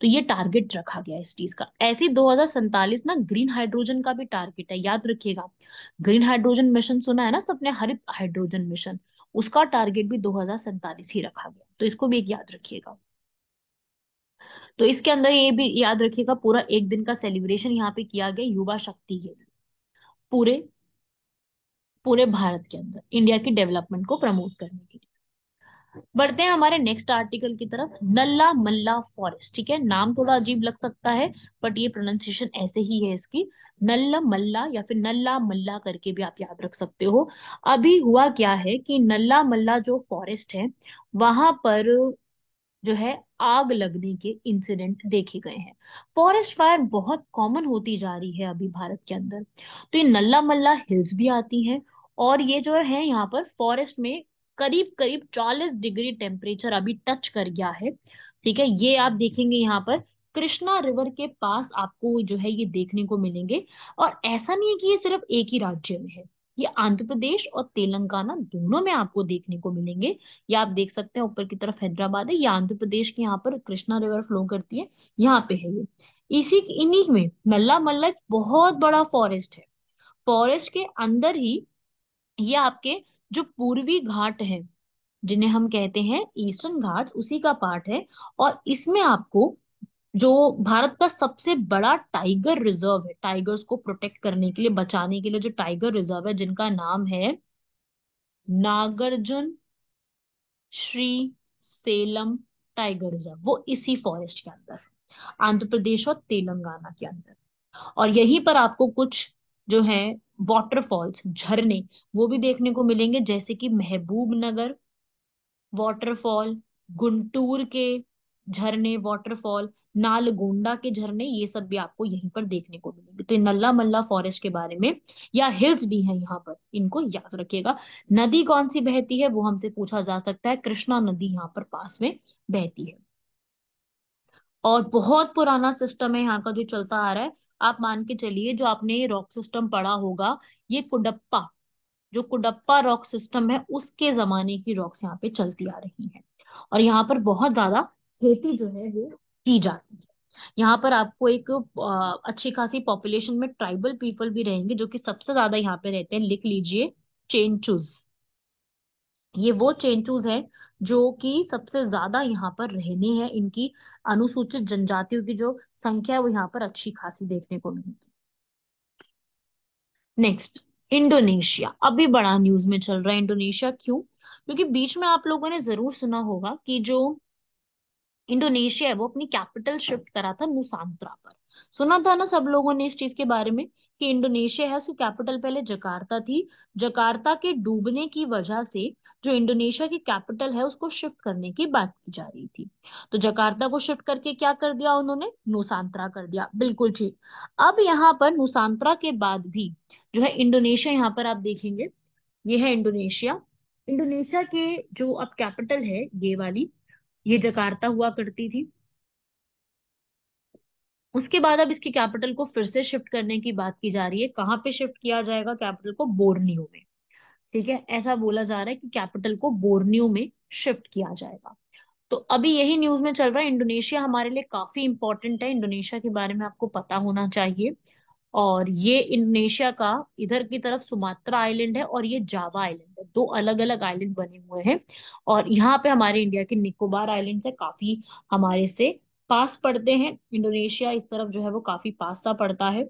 तो ये टारगेट रखा गया है इस चीज का। ऐसे ही 2047 ना ग्रीन हाइड्रोजन का भी टारगेट है, याद रखिएगा। ग्रीन हाइड्रोजन मिशन सुना है ना सबने, हरित हाइड्रोजन मिशन, उसका टारगेट भी 2047 ही रखा गया, तो इसको भी एक याद रखिएगा। तो इसके अंदर ये भी याद रखिएगा, पूरा एक दिन का सेलिब्रेशन यहाँ पे किया गया युवा शक्ति के लिए, पूरे पूरे भारत के अंदर इंडिया की डेवलपमेंट को प्रमोट करने के लिए। बढ़ते हैं हमारे नेक्स्ट आर्टिकल की तरफ, नल्ला मल्ला फॉरेस्ट। ठीक है, नाम थोड़ा अजीब लग सकता है, बट ये प्रोनाउंसिएशन ऐसे ही है इसकी, नल्ला मल्ला या फिर नल्ला मल्ला करके भी आप याद रख सकते हो। अभी हुआ क्या है कि नल्ला मल्ला जो फॉरेस्ट है, वहां पर जो है आग लगने के इंसिडेंट देखे गए हैं। फॉरेस्ट फायर बहुत कॉमन होती जा रही है अभी भारत के अंदर। तो ये नल्ला मल्ला हिल्स भी आती हैं, और ये जो है यहाँ पर फॉरेस्ट में करीब करीब 40 डिग्री टेम्परेचर अभी टच कर गया है। ठीक है, ये आप देखेंगे यहाँ पर कृष्णा रिवर के पास आपको जो है ये देखने को मिलेंगे। और ऐसा नहीं है कि ये सिर्फ एक ही राज्य में है, ये आंध्र प्रदेश और तेलंगाना दोनों में आपको देखने को मिलेंगे। ये आप देख सकते हैं ऊपर की तरफ हैदराबाद है, ये आंध्र प्रदेश के यहाँ पर कृष्णा रिवर फ्लो करती है, यहाँ पे है ये। इसी इन्हीं में नल्ला मल्ला एक बहुत बड़ा फॉरेस्ट है। फॉरेस्ट के अंदर ही ये आपके जो पूर्वी घाट है, जिन्हें हम कहते हैं ईस्टर्न घाट्स, उसी का पार्ट है। और इसमें आपको जो भारत का सबसे बड़ा टाइगर रिजर्व है, टाइगर्स को प्रोटेक्ट करने के लिए, बचाने के लिए जो टाइगर रिजर्व है, जिनका नाम है नागार्जुन श्री सेलम टाइगर रिजर्व, वो इसी फॉरेस्ट के अंदर है, आंध्र प्रदेश और तेलंगाना के अंदर। और यहीं पर आपको कुछ जो है वाटरफॉल्स, झरने, वो भी देखने को मिलेंगे, जैसे कि महबूब नगर वाटरफॉल, गुंटूर के झरने वाटरफॉल, नालगोंडा के झरने, ये सब भी आपको यहीं पर देखने को मिलेंगे। तो ये नल्ला मल्ला फॉरेस्ट के बारे में, या हिल्स भी हैं यहाँ पर, इनको याद रखिएगा। नदी कौन सी बहती है वो हमसे पूछा जा सकता है, कृष्णा नदी यहाँ पर पास में बहती है। और बहुत पुराना सिस्टम है यहाँ का जो चलता आ रहा है। आप मान के चलिए, जो आपने रॉक सिस्टम पढ़ा होगा, ये कुडप्पा, जो कुडप्पा रॉक सिस्टम है, उसके जमाने की रॉक्स यहाँ पे चलती आ रही हैं। और यहाँ पर बहुत ज्यादा खेती जो है वो की जाती है। यहाँ पर आपको एक अच्छी खासी पॉपुलेशन में ट्राइबल पीपल भी रहेंगे, जो कि सबसे ज्यादा यहाँ पे रहते हैं, लिख लीजिए, चेंचूज। ये वो चेंचूज हैं जो कि सबसे ज्यादा यहाँ पर रहने हैं, इनकी अनुसूचित जनजातियों की जो संख्या है वो यहाँ पर अच्छी खासी देखने को मिलेगी। नेक्स्ट, इंडोनेशिया अभी बड़ा न्यूज में चल रहा है। इंडोनेशिया क्यों, क्योंकि बीच में आप लोगों ने जरूर सुना होगा कि जो इंडोनेशिया है वो अपनी कैपिटल शिफ्ट करा था नुसांत्रा पर। सुना था ना सब लोगों ने इस चीज के बारे में, कि इंडोनेशिया है उसकी कैपिटल पहले जकार्ता थी, जकार्ता के डूबने की वजह से जो इंडोनेशिया की कैपिटल है उसको शिफ्ट करने की बात की जा रही थी। तो जकार्ता को शिफ्ट करके क्या कर दिया उन्होंने, नुसांत्रा कर दिया, बिल्कुल ठीक। अब यहाँ पर नुसांत्रा के बाद भी जो है इंडोनेशिया, यहाँ पर आप देखेंगे ये है इंडोनेशिया। इंडोनेशिया के जो अब कैपिटल है ये वाली, ये जकार्ता हुआ करती थी। उसके बाद अब इसकी कैपिटल को फिर से शिफ्ट करने की बात की जा रही है। कहाँ पे शिफ्ट किया जाएगा कैपिटल को, बोर्नियो में। ठीक है, ऐसा बोला जा रहा है कि कैपिटल को बोर्नियो में शिफ्ट किया जाएगा। तो अभी यही न्यूज में चल रहा है। इंडोनेशिया हमारे लिए काफी इंपॉर्टेंट है, इंडोनेशिया के बारे में आपको पता होना चाहिए। और ये इंडोनेशिया का इधर की तरफ सुमात्रा आइलैंड है, और ये जावा आइलैंड है, दो अलग अलग आइलैंड बने हुए हैं। और यहाँ पे हमारे इंडिया के निकोबार आइलैंड से काफी हमारे से पास पड़ते हैं। इंडोनेशिया इस तरफ जो है वो काफी पास सा पड़ता है।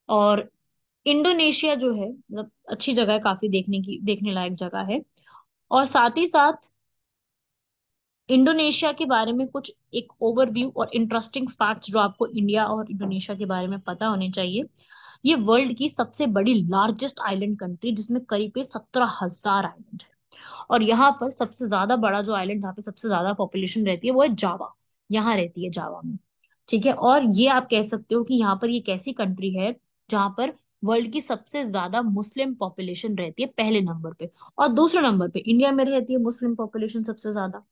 और इंडोनेशिया जो है मतलब अच्छी जगह है, काफी देखने लायक जगह है। और साथ ही साथ इंडोनेशिया के बारे में कुछ एक ओवरव्यू और इंटरेस्टिंग फैक्ट्स जो आपको इंडिया और इंडोनेशिया के बारे में पता होने चाहिए। ये वर्ल्ड की सबसे बड़ी लार्जेस्ट आइलैंड कंट्री, जिसमें करीब 17,000 आइलैंड है। और यहाँ पर सबसे ज्यादा बड़ा जो आइलैंड जहाँ पे सबसे ज्यादा पॉपुलेशन रहती है वो है जावा। यहाँ रहती है जावा में। ठीक है, और ये आप कह सकते हो कि यहाँ पर ये एक ऐसी कंट्री है जहाँ पर वर्ल्ड की सबसे ज्यादा मुस्लिम पॉपुलेशन रहती है पहले नंबर पे। और दूसरे नंबर पे इंडिया में रहती है मुस्लिम पॉपुलेशन सबसे ज्यादा।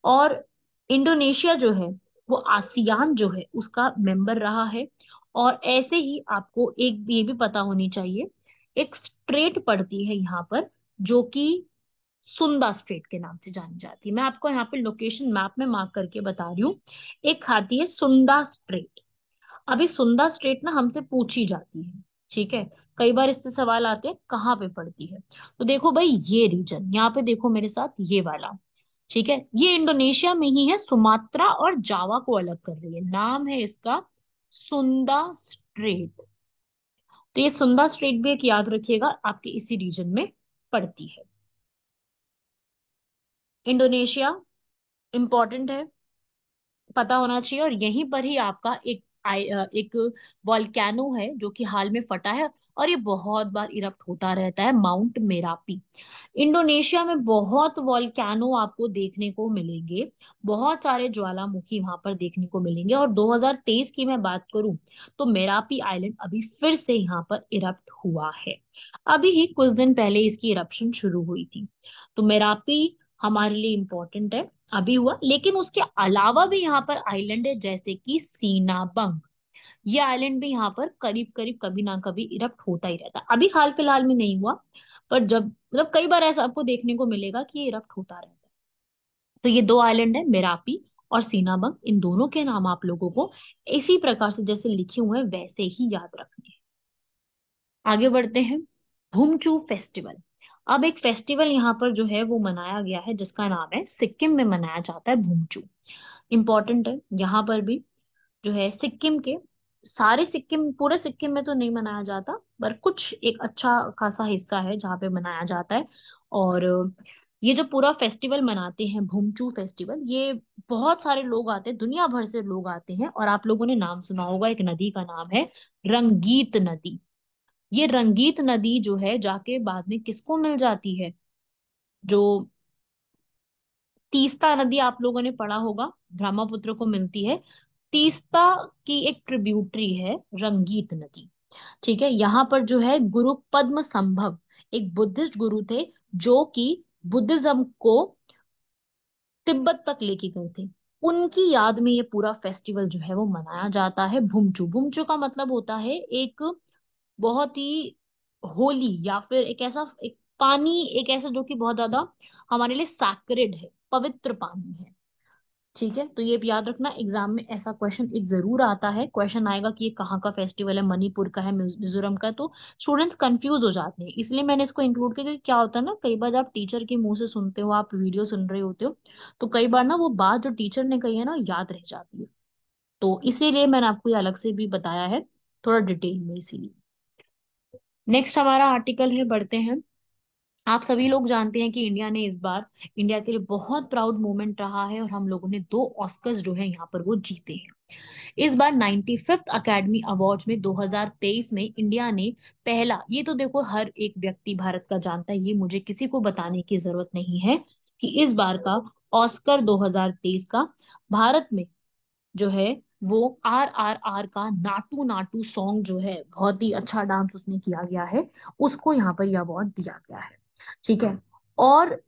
और इंडोनेशिया जो है वो आसियान जो है उसका मेंबर रहा है। और ऐसे ही आपको एक ये भी पता होनी चाहिए, एक स्ट्रेट पड़ती है यहाँ पर जो कि सुंदा स्ट्रेट के नाम से जानी जाती है। मैं आपको यहाँ पे लोकेशन मैप में मार्क करके बता रही हूँ। एक आती है सुंदा स्ट्रेट। अभी सुंदा स्ट्रेट ना हमसे पूछी जाती है। ठीक है, कई बार इससे सवाल आते हैं कहाँ पे पड़ती है। तो देखो भाई, ये रीजन यहाँ पे देखो मेरे साथ, ये वाला। ठीक है, ये इंडोनेशिया में ही है, सुमात्रा और जावा को अलग कर रही है। नाम है इसका सुंदा स्ट्रेट। तो ये सुंदा स्ट्रेट भी एक याद रखिएगा, आपके इसी रीजन में पड़ती है। इंडोनेशिया इंपॉर्टेंट है, पता होना चाहिए। और यहीं पर ही आपका एक वॉल्केनो है जो कि हाल में फटा है, और ये बहुत बार इरप्ट होता रहता है, माउंट मेरापी। इंडोनेशिया में बहुत वॉल्केनो आपको देखने को मिलेंगे, बहुत सारे ज्वालामुखी वहां पर देखने को मिलेंगे। और 2023 की मैं बात करूं तो मेरापी आइलैंड अभी फिर से यहाँ पर इरप्ट हुआ है। अभी ही कुछ दिन पहले इसकी इरप्शन शुरू हुई थी। तो मेरापी हमारे लिए इम्पोर्टेंट है, अभी हुआ। लेकिन उसके अलावा भी यहाँ पर आइलैंड है जैसे कि सीनाबंग। ये आइलैंड भी यहाँ पर करीब करीब कभी ना कभी इरप्ट होता ही रहता है। अभी हाल फिलहाल में नहीं हुआ, पर जब मतलब कई बार ऐसा आपको देखने को मिलेगा कि ये इरप्ट होता रहता है। तो ये दो आइलैंड है, मेरापी और सीनाबंग। इन दोनों के नाम आप लोगों को इसी प्रकार से जैसे लिखे हुए हैं वैसे ही याद रखने हैं। आगे बढ़ते हैं। भूमचू फेस्टिवल। अब एक फेस्टिवल यहाँ पर जो है वो मनाया गया है जिसका नाम है, सिक्किम में मनाया जाता है भूमचू। इम्पोर्टेंट है यहाँ पर भी, जो है सिक्किम के सारे सिक्किम, पूरे सिक्किम में तो नहीं मनाया जाता, पर कुछ एक अच्छा खासा हिस्सा है जहाँ पे मनाया जाता है। और ये जो पूरा फेस्टिवल मनाते हैं भूमचू फेस्टिवल, ये बहुत सारे लोग आते हैं, दुनिया भर से लोग आते हैं। और आप लोगों ने नाम सुना होगा, एक नदी का नाम है रंगीत नदी। ये रंगीत नदी जो है जाके बाद में किसको मिल जाती है, जो तीस्ता नदी आप लोगों ने पढ़ा होगा, ब्रह्मपुत्र को मिलती है। तीस्ता की एक ट्रिब्यूटरी है रंगीत नदी। ठीक है, यहाँ पर जो है गुरु पद्म संभव एक बुद्धिस्ट गुरु थे जो कि बुद्धिज्म को तिब्बत तक लेके गए थे। उनकी याद में ये पूरा फेस्टिवल जो है वो मनाया जाता है भूमचू। भूमचू का मतलब होता है एक बहुत ही होली, या फिर एक ऐसा एक पानी, एक ऐसा जो कि बहुत ज्यादा हमारे लिए सैक्रेड है, पवित्र पानी है। ठीक है, तो ये भी याद रखना, एग्जाम में ऐसा क्वेश्चन एक जरूर आता है। क्वेश्चन आएगा कि ये कहाँ का फेस्टिवल है, मणिपुर का है, मिजोरम का है। तो स्टूडेंट्स कंफ्यूज हो जाते हैं, इसलिए मैंने इसको इंक्लूड किया। क्योंकि क्या होता है ना, कई बार जब आप टीचर के मुंह से सुनते हो, आप वीडियो सुन रहे होते हो, तो कई बार ना वो बात जो टीचर ने कही है ना याद रह जाती है। तो इसीलिए मैंने आपको ये अलग से भी बताया है, थोड़ा डिटेल में, इसीलिए। नेक्स्ट हमारा आर्टिकल है, बढ़ते हैं। आप सभी लोग जानते हैं कि इंडिया ने इस बार, इंडिया के लिए बहुत प्राउड मोमेंट रहा है, और हम लोगों ने दो ऑस्कर्स जो है यहाँ पर वो जीते हैं। इस बार 95th अकेडमी अवार्ड्स में 2023 में इंडिया ने पहला, ये तो देखो हर एक व्यक्ति भारत का जानता है, ये मुझे किसी को बताने की जरूरत नहीं है कि इस बार का ऑस्कर 2023 का भारत में जो है वो RRR का नाटू नाटू सॉन्ग जो है, बहुत ही अच्छा डांस उसमें किया गया है, उसको यहाँ पर यह अवार्ड दिया गया है। ठीक है, और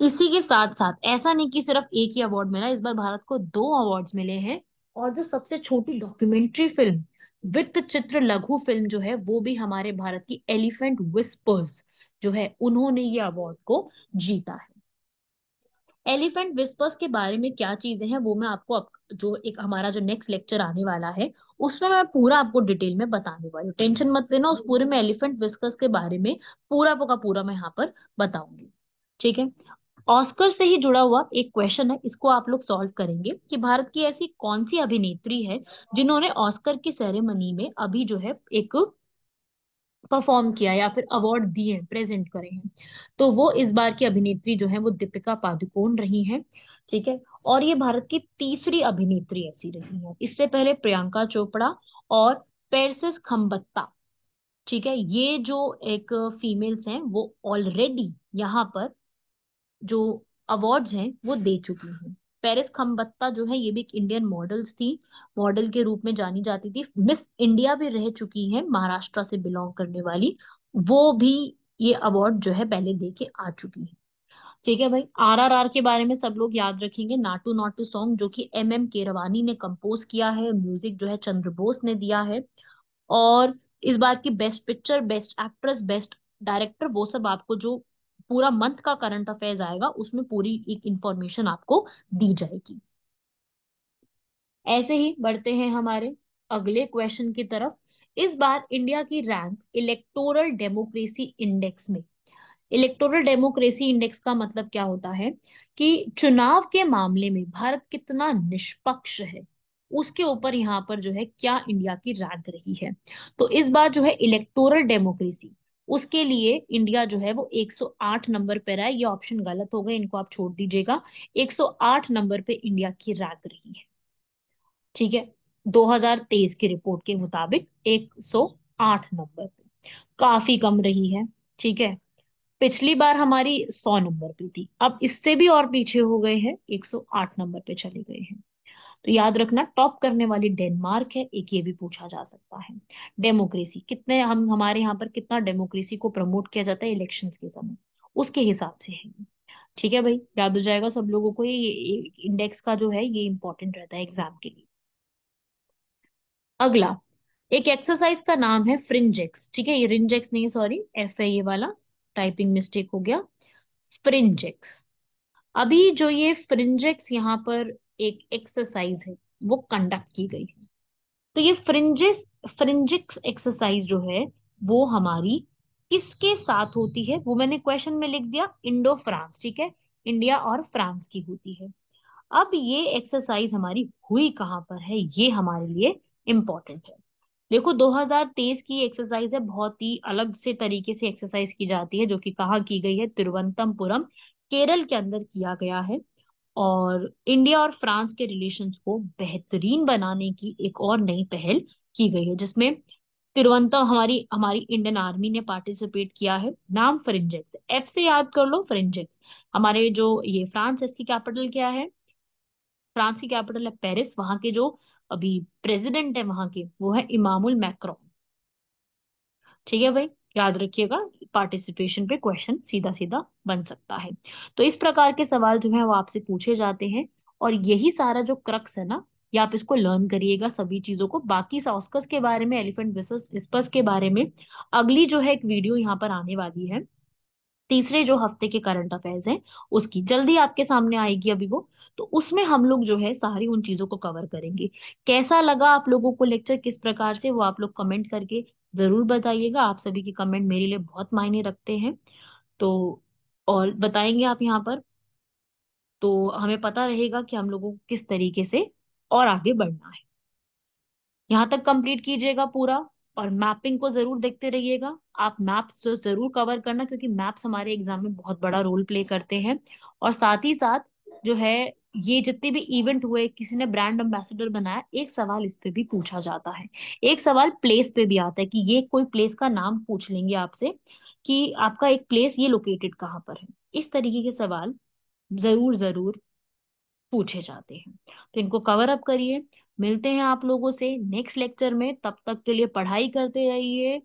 इसी के साथ साथ ऐसा नहीं कि सिर्फ एक ही अवार्ड मिला, इस बार भारत को दो अवार्ड्स मिले हैं। और जो सबसे छोटी डॉक्यूमेंट्री फिल्म, वृत्त चित्र लघु फिल्म जो है, वो भी हमारे भारत की एलिफेंट विस्पर्स जो है, उन्होंने ये अवार्ड को जीता है। एलिफेंट विस्पर्स के बारे में क्या चीजें हैं वो मैं आपको जो एक हमारा जो नेक्स्ट लेक्चर आने वाला है उसमें मैं पूरा आपको डिटेल में बताने वाली हूँ। टेंशन मत लेना, उस पूरे में एलिफेंट विस्पर्स के बारे में पूरा का पूरा मैं यहाँ पर बताऊंगी। ठीक है, ऑस्कर से ही जुड़ा हुआ एक क्वेश्चन है, इसको आप लोग सॉल्व करेंगे कि भारत की ऐसी कौन सी अभिनेत्री है जिन्होंने ऑस्कर की सेरेमनी में अभी जो है एक परफॉर्म किया या फिर अवार्ड दिए, प्रेजेंट करे हैं। तो वो इस बार की अभिनेत्री जो है वो दीपिका पादुकोण रही हैं। ठीक है, और ये भारत की तीसरी अभिनेत्री ऐसी रही है। इससे पहले प्रियंका चोपड़ा और पेरसिस खम्बत्ता, ठीक है, ये जो एक फीमेल्स हैं वो ऑलरेडी यहाँ पर जो अवार्ड्स हैं वो दे चुकी हैं। पेरिस खम्बत्ता जो है ये भी एक इंडियन मॉडल्स थी, मॉडल के रूप में जानी जाती थी, मिस इंडिया भी रह चुकी है महाराष्ट्र से बिलोंग करने वाली, वो भी ये अवार्ड जो है पहले दे के आ चुकी है। ठीक है भाई, आरआरआर के बारे में सब लोग याद रखेंगे, नाटू नाटू सॉन्ग जो कि एम कीरवानी ने कंपोज किया है, म्यूजिक जो है चंद्र बोस ने दिया है। और इस बात की best picture, best actress, best director, वो सब आपको जो पूरा मंथ का करंट अफेयर्स आएगा उसमें पूरी एक इंफॉर्मेशन आपको दी जाएगी। ऐसे ही बढ़ते हैं हमारे अगले क्वेश्चन की तरफ। इस बार इंडिया की रैंक इलेक्टोरल डेमोक्रेसी इंडेक्स में, इलेक्टोरल डेमोक्रेसी इंडेक्स का मतलब क्या होता है कि चुनाव के मामले में भारत कितना निष्पक्ष है, उसके ऊपर यहाँ पर जो है क्या इंडिया की रैंक रही है। तो इस बार जो है इलेक्टोरल डेमोक्रेसी, उसके लिए इंडिया जो है वो 108 नंबर पर है। ये ऑप्शन गलत हो गए, इनको आप छोड़ दीजिएगा। 108 नंबर पे इंडिया की रैंक रही है। ठीक है, 2023 की रिपोर्ट के मुताबिक 108 नंबर पे, काफी कम रही है। ठीक है, पिछली बार हमारी 100 नंबर पे थी, अब इससे भी और पीछे हो गए हैं, 108 नंबर पे चले गए हैं। तो याद रखना, टॉप करने वाली डेनमार्क है, एक ये भी पूछा जा सकता है। डेमोक्रेसी कितने, हम हमारे यहाँ पर कितना डेमोक्रेसी को प्रमोट किया जाता है इलेक्शंस के समय, उसके हिसाब से है ये। ठीक है भाई, याद हो जाएगा सब लोगों को, ये इंडेक्स का जो है ये इंपॉर्टेंट रहता है एग्जाम के लिए। अगला एक एक्सरसाइज का नाम है फ्रिंजेक्स। ठीक है, ये रिंजेक्स नहीं, सॉरी, एफ है ये वाला, टाइपिंग मिस्टेक हो गया, फ्रिंजेक्स। अभी जो ये फ्रिंजेक्स यहाँ पर एक एक्सरसाइज है वो कंडक्ट की गई है। तो ये फ्रिंजिक्स एक्सरसाइज जो है वो हमारी किसके साथ होती है, वो मैंने क्वेश्चन में लिख दिया, इंडो फ्रांस। ठीक है, इंडिया और फ्रांस की होती है। अब ये एक्सरसाइज हमारी हुई कहाँ पर है, ये हमारे लिए इम्पोर्टेंट है। देखो 2023 की एक्सरसाइज है, बहुत ही अलग से तरीके से एक्सरसाइज की जाती है, जो कि कहाँ की गई है, तिरुवनंतपुरम, केरल के अंदर किया गया है। और इंडिया और फ्रांस के रिलेशंस को बेहतरीन बनाने की एक और नई पहल की गई है, जिसमें हमारी हमारी इंडियन आर्मी ने पार्टिसिपेट किया है। नाम फ्रिंजेक्स, एफ से याद कर लो, फ्रिंजेक्स। हमारे जो ये फ्रांस है, इसकी कैपिटल क्या है, फ्रांस की कैपिटल है पेरिस, वहां के जो अभी प्रेसिडेंट है वहां के वो है इमामुल मैक्रोन। ठीक है भाई, याद रखिएगा, पार्टिसिपेशन पे क्वेश्चन सीधा सीधा बन सकता है। तो इस प्रकार के सवाल जो है वो आपसे पूछे जाते हैं, और यही सारा जो क्रक्स है ना, ये आप इसको लर्न करिएगा सभी चीजों को। बाकी ऑस्कर्स के बारे में, एलिफेंट विस्पर्स के बारे में अगली जो है एक वीडियो यहाँ पर आने वाली है, तीसरे जो हफ्ते के करंट अफेयर्स हैं उसकी जल्दी आपके सामने आएगी अभी वो। तो उसमें हम लोग जो है सारी उन चीजों को कवर करेंगे। कैसा लगा आप लोगों को लेक्चर, किस प्रकार से, वो आप लोग कमेंट करके जरूर बताइएगा। आप सभी के कमेंट मेरे लिए बहुत मायने रखते हैं। तो और बताएंगे आप यहाँ पर, तो हमें पता रहेगा कि हम लोगों को किस तरीके से और आगे बढ़ना है। यहाँ तक कंप्लीट कीजिएगा पूरा, और मैपिंग को जरूर देखते रहिएगा। आप मैप्स जो जरूर कवर करना, क्योंकि मैप्स हमारे एग्जाम में बहुत बड़ा रोल प्ले करते हैं। और साथ ही साथ जो है, ये जितने भी इवेंट हुए, किसी ने ब्रांड एम्बेसडर बनाया, एक सवाल इस पे भी पूछा जाता है, एक सवाल प्लेस पे भी आता है कि ये कोई प्लेस का नाम पूछ लेंगे आपसे कि आपका एक प्लेस ये लोकेटेड कहाँ पर है। इस तरीके के सवाल जरूर जरूर पूछे जाते हैं। तो इनको कवर अप करिए। मिलते हैं आप लोगों से नेक्स्ट लेक्चर में, तब तक के लिए पढ़ाई करते रहिए,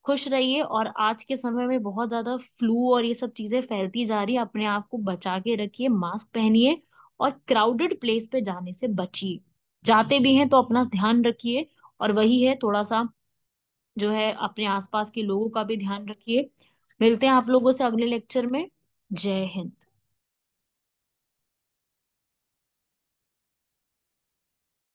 खुश रहिए। और आज के समय में बहुत ज्यादा फ्लू और ये सब चीजें फैलती जा रही है, अपने आप को बचा के रखिए, मास्क पहनिए, और क्राउडेड प्लेस पे जाने से बचिए। जाते भी हैं तो अपना ध्यान रखिए, और वही है थोड़ा सा जो है अपने आसपास के लोगों का भी ध्यान रखिए। मिलते हैं आप लोगों से अगले लेक्चर में। जय हिंद।